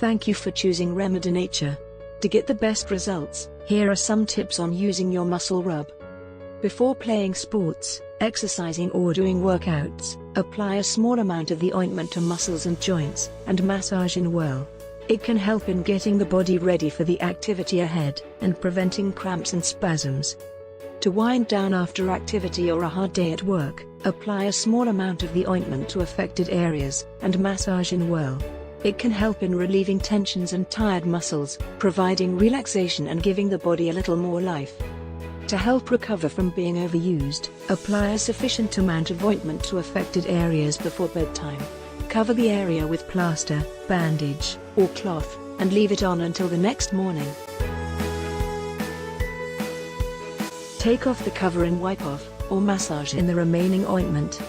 Thank you for choosing Remedinature. To get the best results, here are some tips on using your muscle rub. Before playing sports, exercising or doing workouts, apply a small amount of the ointment to muscles and joints, and massage in well. It can help in getting the body ready for the activity ahead, and preventing cramps and spasms. To wind down after activity or a hard day at work, apply a small amount of the ointment to affected areas, and massage in well. It can help in relieving tensions and tired muscles, providing relaxation and giving the body a little more life. To help recover from being overused, apply a sufficient amount of ointment to affected areas before bedtime. Cover the area with plaster, bandage, or cloth, and leave it on until the next morning. Take off the cover and wipe off, or massage in the remaining ointment.